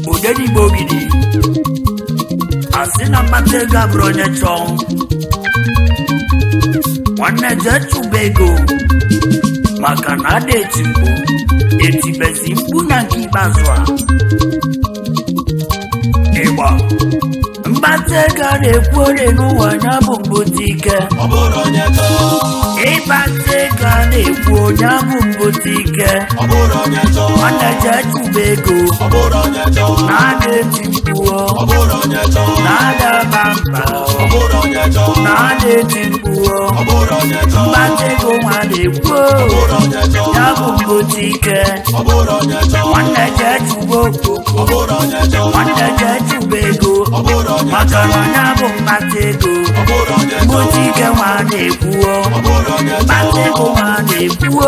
Odenigbo Ogidi asị na Mkpata ego abụrụ onye chọọ nwanne jee chụba ego maka na ada eti mkpu etibezi mkpu na nke ikpeazụ a ịgba Mkpata ego a na-ekwu ore n'ụwa ya bụ mbute ike ịkpata ego a na-ekwu onye bụ mbute ike nwanne jee chụba ego na-ada eti mkpu na-ada aba mba na-ada eti mkpu Mkpata ego nwa na-ekwu ya bụ mbute ike nwanne jee chụba okoko nwanne jee chụba ego maka na ya bụ Mkpata ego mbute ike nwa na-ekwu Mkpata ego nwa na-ekwu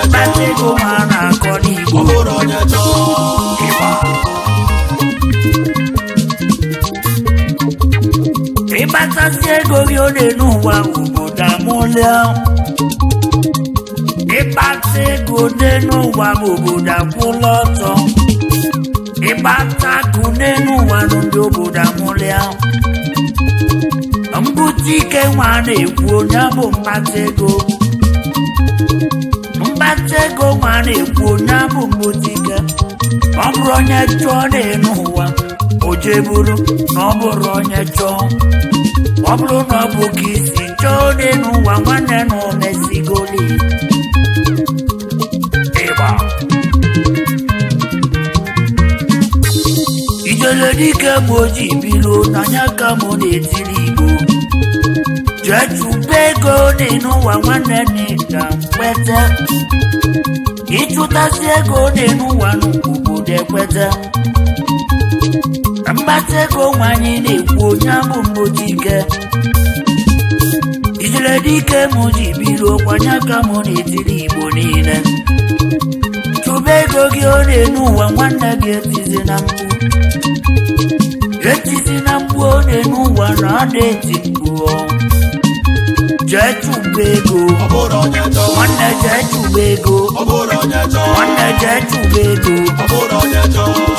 Mkpata ego nwa na-akọ n'Igbo ịkpatasị ego gị ọ na-enu ụwa obodo amụlịa ịkpata ego n'enu ụwa obodo akwụla ọtọ ịkpata akụ n'enu ụwa ndị obodo amụlịa mbute ike nwa na-ekwu onye bụ Mkpata ego Mkpata ego nwa na-ekwu onye bụ mbute ike ọ bụrụ onye chọọ n'enu ụwa o jeburu na ọ bụrụ onye chọọ ọ bụrụ na ọ bụ ka isi chọọ n'enu ụwa nwanne na o mesigoli ịgba ijele dike bụ oji biro n'anya ka mụ na-etiri Igbo jee chụba ego n'enu ụwa nwanne na Mkpata ịchụtasị ego n'enu ụwa n'obodo ekweta Mkpata ego nwanyị na-ekwu onye bụ mbute ike ijele dike mụ ji biro kwanye aka mụ na-etiri Igbo niile chụba ego gị ọ na-enu ụwa nwanne gị etizi na mkpu ọ na-enu ụwa na ada eti mkpu jee chụba ego nwanne jee chụba ego nwanne jee chụba ego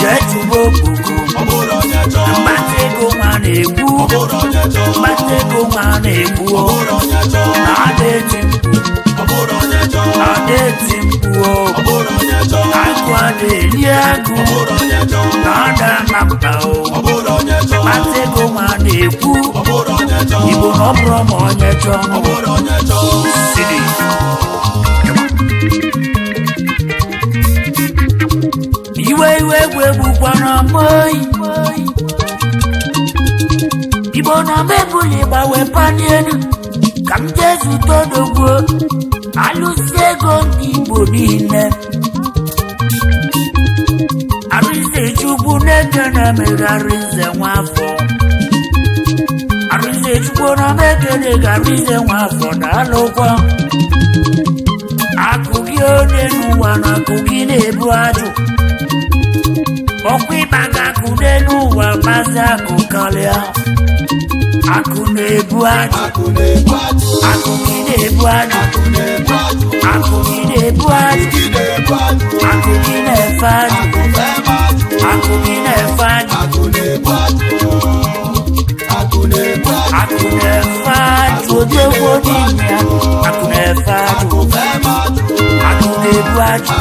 jee chụba okoko Mkpata ego nwa na-ekwu Mkpata ego nwa na-ekwu na ada eti mkpu ada eti mkpu agụ ada eli agụ na ada na mba Mkpata ego nwa na-ekwu Igbo na ọ bụrụ ma onye chọọ siri iwe egwu egbukwana moi Igbo na mebuli gbawe panienu ka m jee zụta odogwu alụsị ego ndị Igbo niile Arụnze Chukwu na-ekene mere Arụnze Nwafọ Arụnze Chukwu na mekene ga Arụnze Nwafọ na-alụkwa akụ gị onye n'ụwa na akụ gị na-ebu ajụ ọkwa ịbaga akụ n'elu ụwa masị akụ karịa akụ na-ebu ajụ akụ gị na-ebu ajụ akụ gị na-ebu ajụ akụ gị na-efe ajụ akụ gị na-efe ajụ akụ na-efe ajụ odegwo n'ime ya akụ na-efe ajụ akụ na-ebu ajụ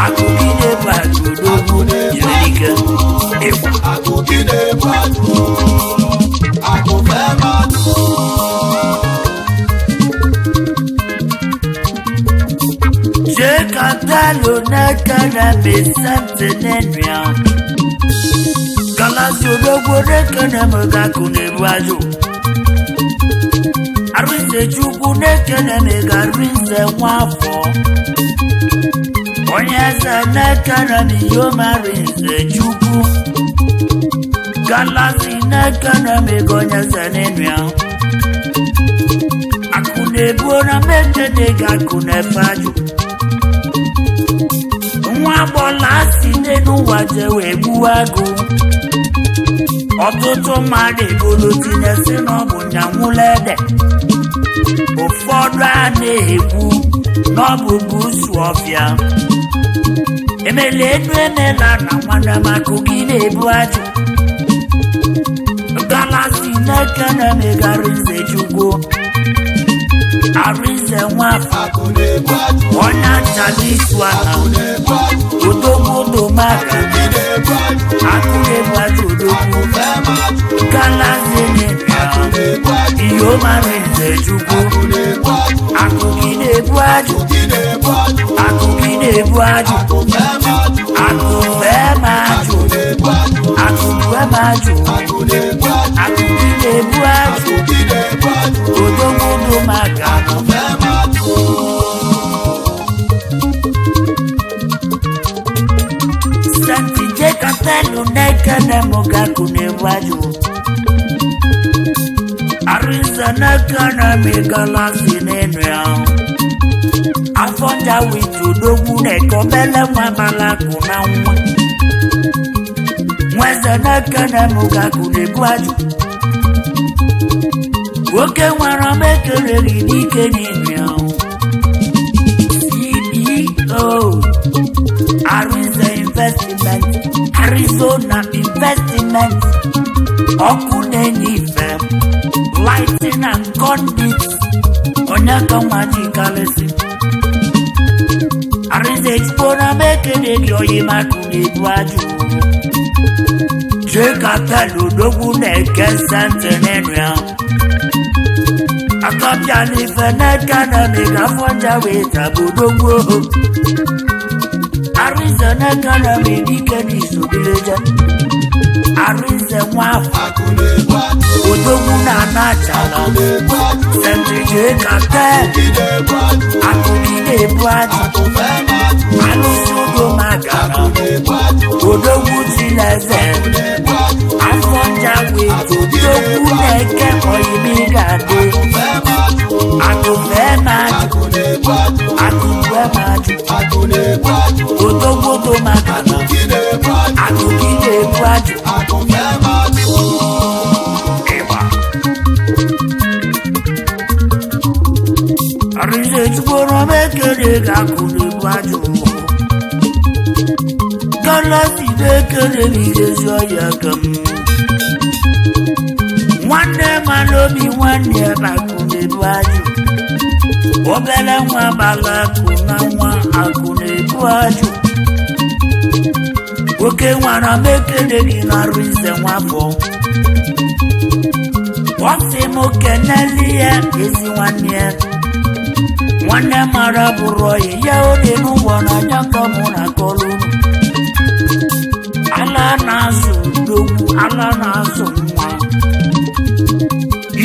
akụ gị na-ebu ajụ odogwu jiri ike ịgwa akụ gị na-ebu ajụ akụ na-efe ajụ Jekatalo nekana besante nenua Galasio dogo nekana magaku nebuajo Arunze Arinze Chukwu nekene megarinze nwafọ onye eze nekene miyoma Arinze Chukwu Galaxy nekene megonye eze n'enu ya Akunebu na mekene gakunefe ajụ nwa bọla si n'enu ụwa jewe gbuo agụ ọtụtụ mmadụ ebolo tinye si n'ọbụ nyanwụla ede ụfọdụ a na-ekwu n'ọbụ busu ọfịa emele enu emela na nwanne maka gị na-ebu ajụ Galaxy nekene megarinze Chukwu Arinze nwafọ onye achala isu ala odogbodo maka akụnebu ajụ odogbo Galaxy iyoma Arinze Chukwu akụgị na-ebu ajụ akụgị na-ebu ajụ akụfema ajụ akụfema ajụ akụgị na-ebu ajụ odogbodo maka Santi Jekatelu nekene mogaku na-ebu ajụ Arinze nekene mi Galaxy n'enu ya Afọnja witu odogwu nekobele nwa malaku na nwa Nweze nekene mogaku na-ebu ajụ Nwoke nwere mekelere n'ike n'enu ya CEO Arinze Investment Arizona Investment ọkụ na-enye ife lighting and conduit onye ka nwa ji kalịsị Arinze Chukwu na mekele gị oyi maka na-ebu ajụ Jekatelu odogwu na-eke sente n'enu ya akọbịa n'ife nekene mega Afọnja wee tabu odogwu Arinze nekene medike n'isobileje Arinze nwafọ odogwu na-anachala Santi Jekatelu akụgị na-ebu ajụ alụsị udo magara odogwu chileze Afọnja wee odogwu na-eke oyimigade akụfema ajụ akụfema ajụ odogbodo magara akụgị na-ebu ajụ Arinze Chukwu na mekele ga-akụ na-ebu ajụ Galaxy nekele n'irezi ọya ka m nwanne malobi nwanne akụ na-ebu ajụ obele nwa gbala akụ na nwa akụ na-ebu ajụ nwoke nwara mekele gị na Arinze nwafọ ọ sị m keneli ya ezi nwanne ya nwanne mara bụrụ oyi ya ode n'ụgbọ n'anya ka mụ na kọlụ ala na-azụ ndogwu ala na-azụ nwa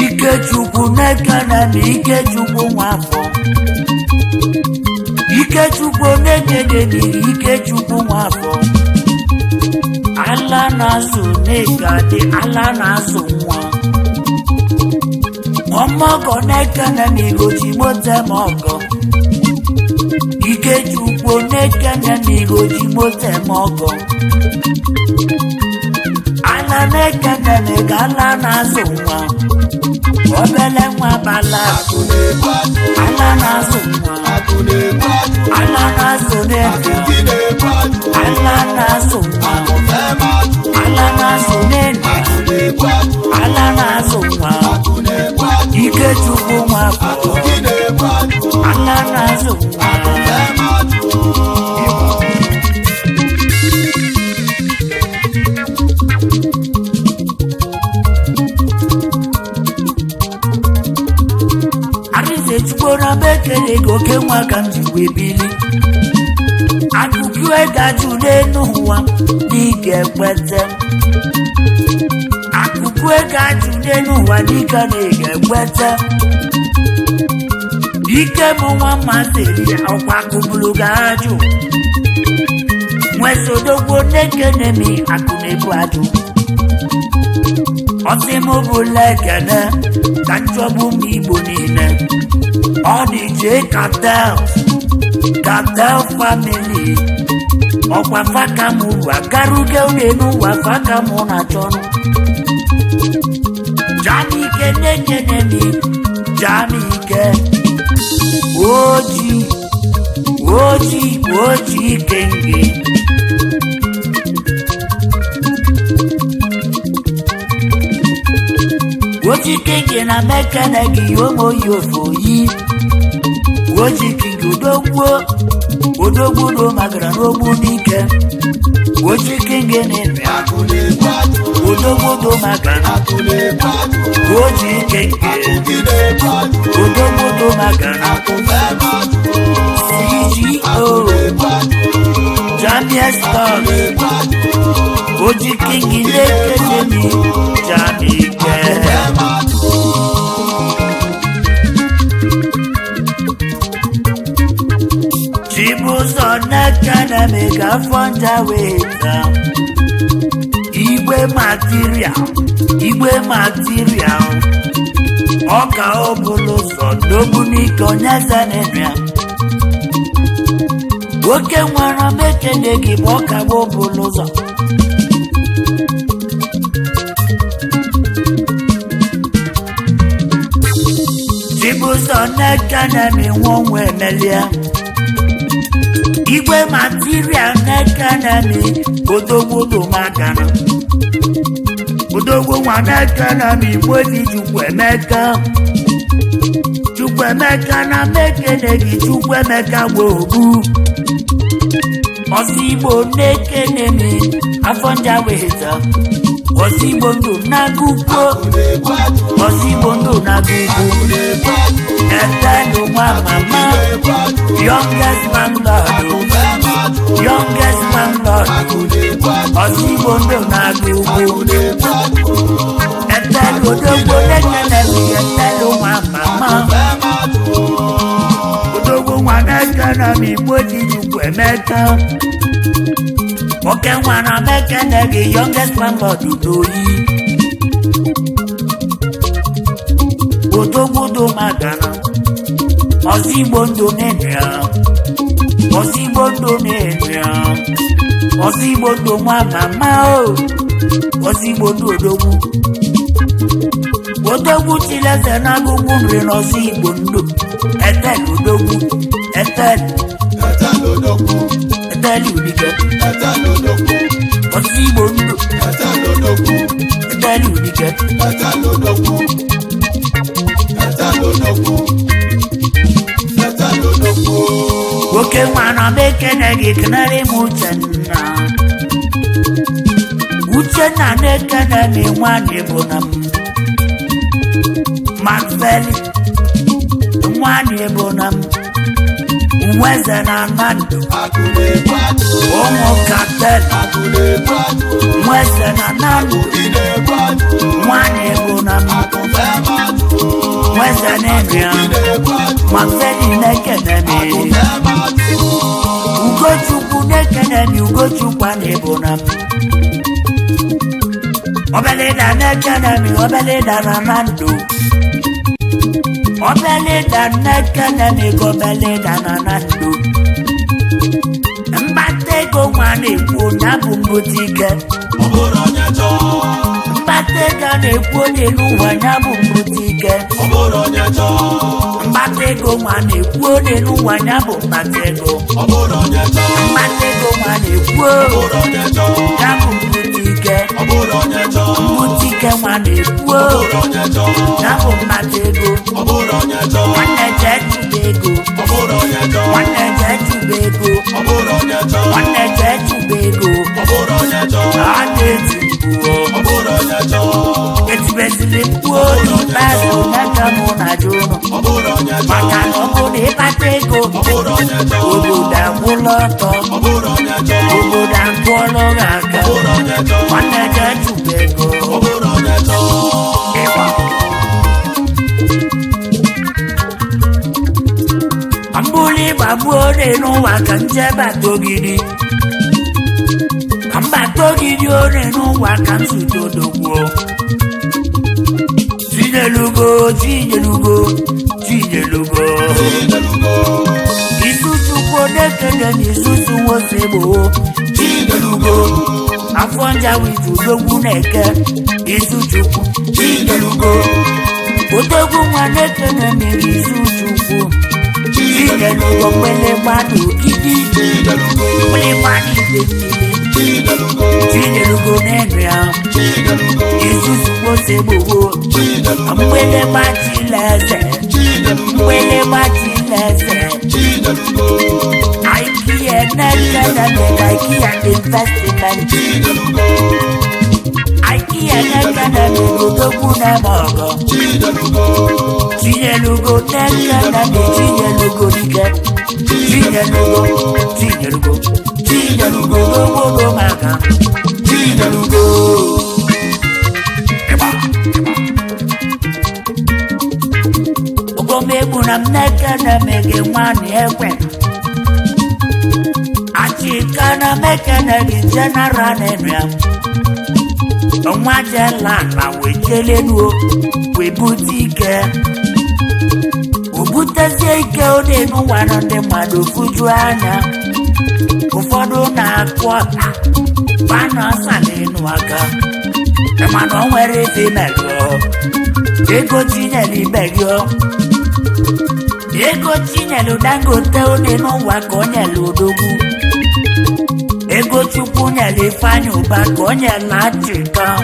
Ikechukwu nekene na Ikechukwu nwafọ Ikechukwu nekene niri Ikechukwu nwafọ ala na-azụ n'ịgadị ala na-azụ nwa ọmọgọ nekene na igoji mote mọgọ Ikechukwu nekene na igoji mote mọgọ ala nekene na ala na-azụ nwa obele nwa bala ala na-azụ nwa ala na-azụ n'efu ala na-azụ nwa ala na-azụ n'enu ala na-azụ nwa Ikechukwu nwafọ ala na-azụ nwa Arinze Chukwu na mekele gị oke nwa ka m ji wee bili akụkụ edaju n'enu ụwa n'ige ekwete akụkụ ego ajụde n'ụwa dịka na-ekweta ike bụ nwa mmasịrị ọkwa akụbulu ga-ajụ nwesodogbo nekenemi akụ na-ebu ajụ ọsịmụbụla ekene ka nchọgbu m igbo niile ọ dị jee katel famili ọkwa fakamụ agaruge une n'ụwa fakamụ na chọnụ jamike nekenemi jamike oji kenge oji kenge na mekene gị omoyi ofoyi oji kenge odogwu do magara n'ogbu n'ike oji kenge na-eme odogwu do magara oji kenge odogwu do magara CGO Jamie Stone oji kenge na-ekenemi Jamike Chibuzo n'ekenemi ka fonja weta igwe material ọka obulu ụzọ n'ogbu n'ike onye zanenria nwoke nwere mekene gị bụ ọka bụ obulu ụzọ Chibuzo n'ekenemi nwanwe emelie igwe material n'ekenemi odogwu magana odogwu nwa n'ekenemi igbo dị Chukwuemeka na mekene gị Chukwuemeka gbogbu ọsịgbo n'ekenemi afọnja weta ọsịgbo ndụ n'agụgbo etelu nwa mama youngest landlord ọsịgbo ndụ n'agụgbo etelu odogbo n'ekenemi etelu nwa mama odogwu nwa n'ekenemi igbo dị Chukwuemeka oke nwa na mekene gị youngest landlord udoyi odogwu magana ọsịgbo ndụ na-enye ọsịgbo ndụ nwa mama ọsịgbo ndụ odogwu chileze n'agụgụ nri n'ọsịgbo ndụ etel odogwu etel unike ọsịgbo ndụ etel unike nwoke nwana mekene gị kenere m Uchenna na-ekene m nwanyị bụ na m Macfeli nwanyị bụ na m Nweze na Nando ụmụ Katel Nweze na Nando nwanyị bụ na m Nweze na-enye Macfeli na-ekene m Ugochukwu na-ekene m Ugochukwu na-ebu na m Obelida na-ekene m Obelida na Nando Obelida na-ekene m Obelida na Nando Mkpata ego nwa na-ekwu na bụ mbutike mkpata ego na-ekwu onye n'ụwa ya bụ mbutike mkpata ego nwa na-ekwu onye n'ụwa ya bụ mkpata ego mkpata ego nwa na-ekwu ya bụ mbutike nwa na-ekwu ya bụ mkpata ego nwanne jee chụba ego nwanne jee chụba ego nwanne jee chụba ego a na-eti etibezili mkpuo n'ikpeazụ n'aka mụ na Junu maka na ọ bụ na ịkpata ego obodo akwụla ọtọ obodo akwụọla gị aka nwanne jee chụba ego Babuone no wakanje batogidi. Kambatogidi one no wakansu todogo. Chinelugo. Isusu kodekele isusu wosebo. Chinelugo. Afonja witu dogu neke. Isusu. Chinelugo. Odogu manekele mi isusu. Chinelugo pele madu kidi. Pele mani kidi. Chinelugo nenria. Isusu wosebo. Mwele matileze. IKEA investment. IKEA Chinelugo Ogomebuna mekana mege mwani ekwe Achikana mekana general enria Omwajela na wejelenu we butike Obutase ike odenu wanonde madu fujuana Ufodu na kwota Bana salenu waka Emano nwere femelo Ego Chinyelu begyo Ego Chinyelu dangote odenu wakonyelu dogu Ego Chukwunyelu ifanyu bakonyela chika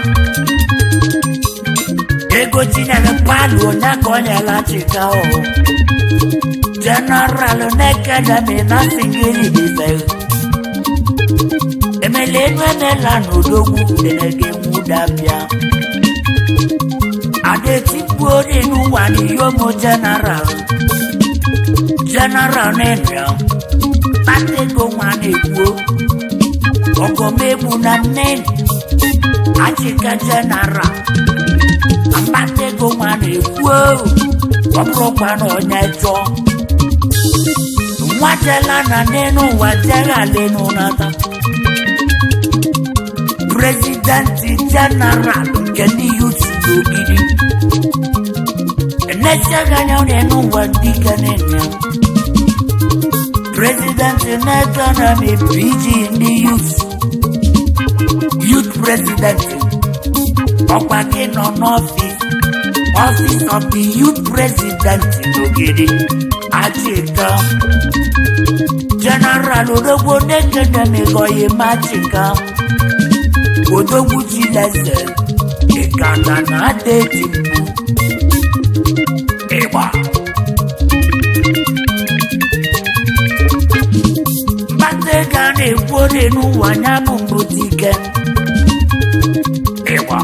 Ego Chinyelu palu nakonyela chika o General nekadami na singili bife Emelenu emelanu dogu denege mudabia Ade tipu odenu wani yomo general nenria Patego wani kuo Ogomebuna neni Achika general Patego wani kuo Obrokano nyecho Mwajela na nenu wajela lenu nata President General Kendi Youth Ogidi Nesha ganya nenu wadika nenya President Nekana me PG in the Youth President Okwakin on Office of the Youth President Ogidi Achika General Odogbo Nekana me goye machika Odogwu Chilese Ikana na detipu Ewa Mbantega na-ekwode n'ụwa nya bụ mbutike Ewa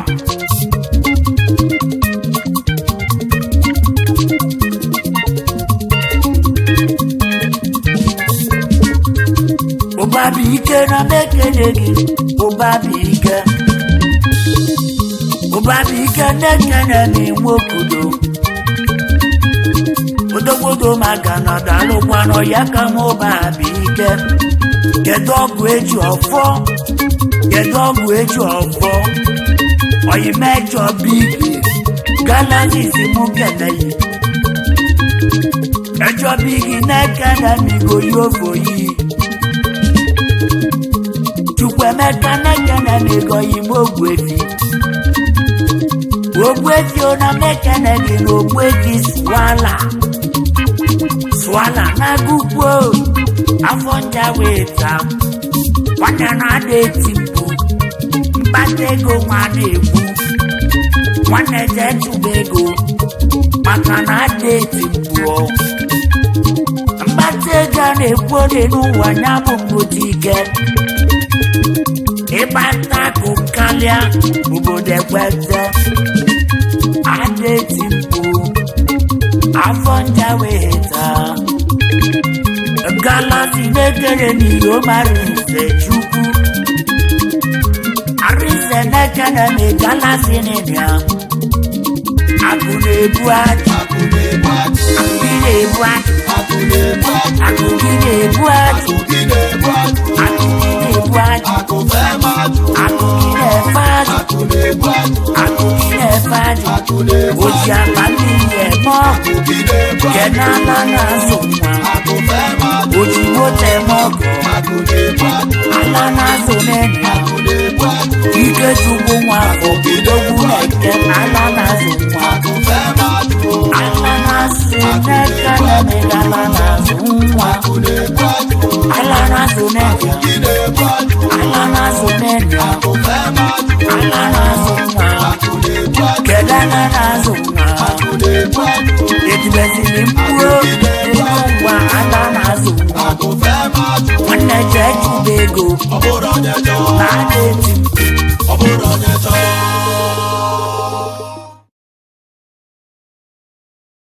Ụbabike na mekele gị Ụbabike nekene na-enwokodo Odogwodo maka na dalụkwanụ ya ka m Ụbabike Kedu ọgwụ eji ọfọ Oyi mejọ bigi Galaxy mụ keneyi Ejo bigi nekene migo yofoyi Chukwemeka nekene migo yimogwefi Ogwefi ona mekene gị na ogwefi Swala na gugbo Afonja weta Wanya na detipu Mbatego wana ekwu Nwanne jetubego Maka na detipu Mbatega na-ekwu n'ụwa nya bụ mbutike Ịbata kukalia obodo ekwete Adetipu Afonja weta Galaxy nekere n'iyo marinze chukwu Arinze nekere me Galaxy nenya Aku na-ebu ajụ Akụgị na-ebu ajụ. Akụgị na-ebu ajụ. Akụgị na-efe ajụ. Akụgị na-efe ajụ. Oji akpa mmiri eme ọgụ. Kenala na-azụ nwa. Oji moto eme ọgụ. Ala na-azụ n'enyi. Ike chukwu nwa afọ bidogwu na-eke ala na-azụ nwa. Ala na-azụ n'eke na-emega ala na-azụ nwa. Ala na-azụ n'eke. Ala na-azụ n'enyi. Ala na-azụ nwa. Kedu ala na-azụ nwa? Etibezili mkpụrụ elu ngwa ala na-azụ nwa. Nwanne jee chụba ego na-ada eti